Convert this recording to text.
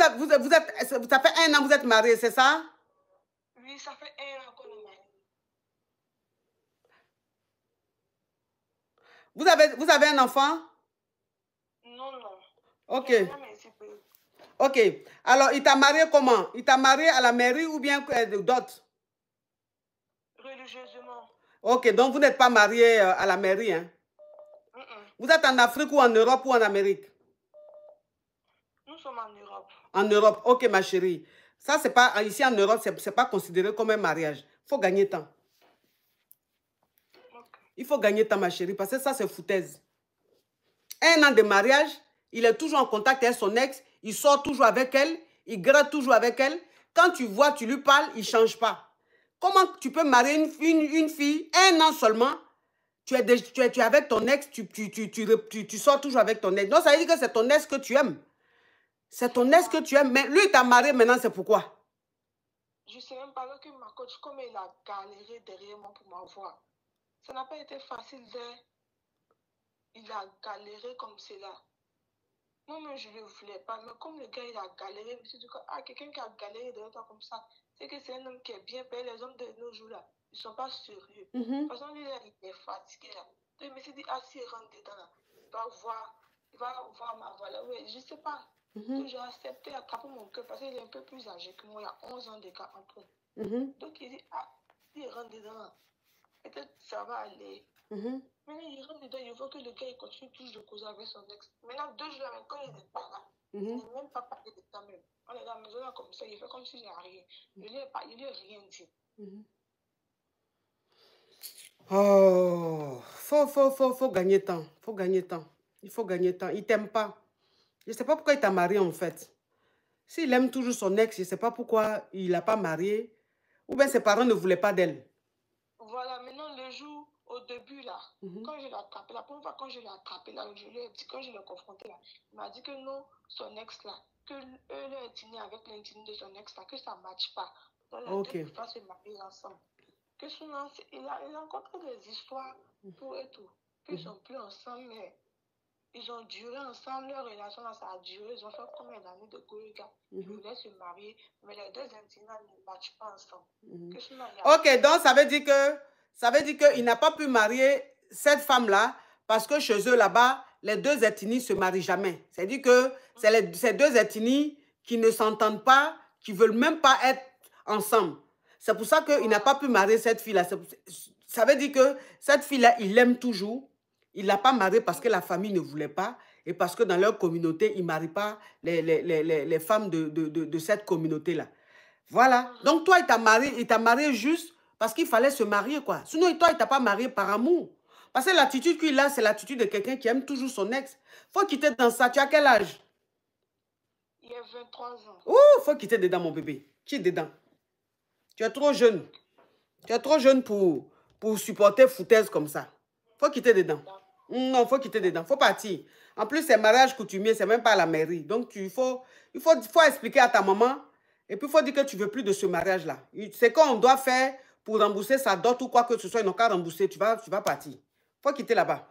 ça fait 1 an que vous êtes mariés, c'est ça? Oui, ça fait 1 an qu'on est mariés. Vous avez un enfant? Non, non. Ok. Ok. Alors, il t'a marié comment? Il t'a marié à la mairie ou bien dot? Religieusement. Ok, donc vous n'êtes pas marié à la mairie, hein? Vous êtes en Afrique ou en Europe ou en Amérique? Nous sommes en Europe. En Europe, ok ma chérie. Ça, c'est pas, ici en Europe, c'est pas considéré comme un mariage. Il faut gagner temps. Okay. Il faut gagner temps, ma chérie, parce que ça, c'est foutaise. 1 an de mariage, il est toujours en contact avec son ex, il sort toujours avec elle, il gratte toujours avec elle. Quand tu vois, tu lui parles, il ne change pas. Comment tu peux marier une fille, 1 an seulement, tu es avec ton ex, tu sors toujours avec ton ex. Non, ça veut dire que c'est ton ex que tu aimes. C'est ton ex que tu aimes, mais lui, il t'a marié maintenant, c'est pourquoi? Je ne sais même pas que ma coach, comme il a galéré derrière moi pour m'avoir. Ça n'a pas été facile. Il a galéré comme cela. Moi-même, je ne le voulais pas. Mais comme le gars, il a galéré, je me suis dit, quelqu'un qui a galéré derrière toi comme ça, c'est que c'est un homme qui est bien payé. Les hommes de nos jours, là, ils ne sont pas sérieux. De toute façon, lui, là, il est fatigué. Là. Donc, je me suis dit, s'il rentre dedans, là, il va voir ma voix. Là. Oui, je ne sais pas. Que j'ai accepté attraper mon cœur parce qu'il est un peu plus âgé que moi. Il y a 11 ans d'écart entre nous. Donc, il dit, s'il rentre dedans, peut-être ça va aller. Maintenant, il rentre dedans, il voit que le gars, il continue toujours de causer avec son ex. Maintenant, 2 jours, quand il n'est pas là, il n'est même pas parlé de ça même. On est dans la maison là comme ça, il fait comme s'il n'y a rien. Il ne lui a rien dit. Oh, faut gagner temps. Faut gagner temps. Il faut gagner temps. Il ne t'aime pas. Je ne sais pas pourquoi il t'a marié en fait. S'il aime toujours son ex, je ne sais pas pourquoi il ne l'a pas marié. Ou bien ses parents ne voulaient pas d'elle. Voilà, maintenant le jour, au début là, quand je l'ai attrapé, la première fois quand je l'ai attrapé là, je lui ai dit, quand je l'ai confronté là, il m'a dit que non, son ex là, que eux leur intimidé avec l'intimidé de son ex là, que ça ne matche pas. Donc là, deux pouvaient se marier ensemble. Que souvent, il a rencontré des histoires pour et tout, qu'ils ne sont plus ensemble, mais ils ont duré ensemble, leur relation là, ça a duré, ils ont fait combien d'années de Goïga. Ils voulaient se marier, mais les deux intimidés ne matchent pas ensemble. Ok, donc ça veut dire qu'il n'a pas pu marier cette femme-là parce que chez eux là-bas, les deux ethnies ne se marient jamais. C'est-à-dire que c'est ces deux ethnies qui ne s'entendent pas, qui ne veulent même pas être ensemble. C'est pour ça qu'il n'a pas pu marier cette fille-là. Ça veut dire que cette fille-là, il l'aime toujours. Il ne l'a pas mariée parce que la famille ne voulait pas et parce que dans leur communauté, ils ne marient pas les femmes de cette communauté-là. Voilà. Donc, toi, il t'a marié juste parce qu'il fallait se marier, quoi. Sinon, toi, il t'a pas marié par amour. Parce que l'attitude qu'il a, c'est l'attitude de quelqu'un qui aime toujours son ex. Faut quitter dans ça. Tu as quel âge? Il a 23 ans. Ouh, faut quitter dedans, mon bébé. Qui est dedans? Tu es trop jeune. Tu es trop jeune pour supporter foutaise comme ça. Faut quitter dedans. Non, faut quitter dedans. Faut partir. En plus, c'est mariage coutumier, c'est même pas à la mairie. Donc, il faut expliquer à ta maman. Et puis, il faut dire que tu ne veux plus de ce mariage-là. C'est qu'on doit faire pour rembourser sa dot ou quoi que ce soit. Ils n'ont qu'à rembourser. Tu vas partir. Il faut quitter là-bas.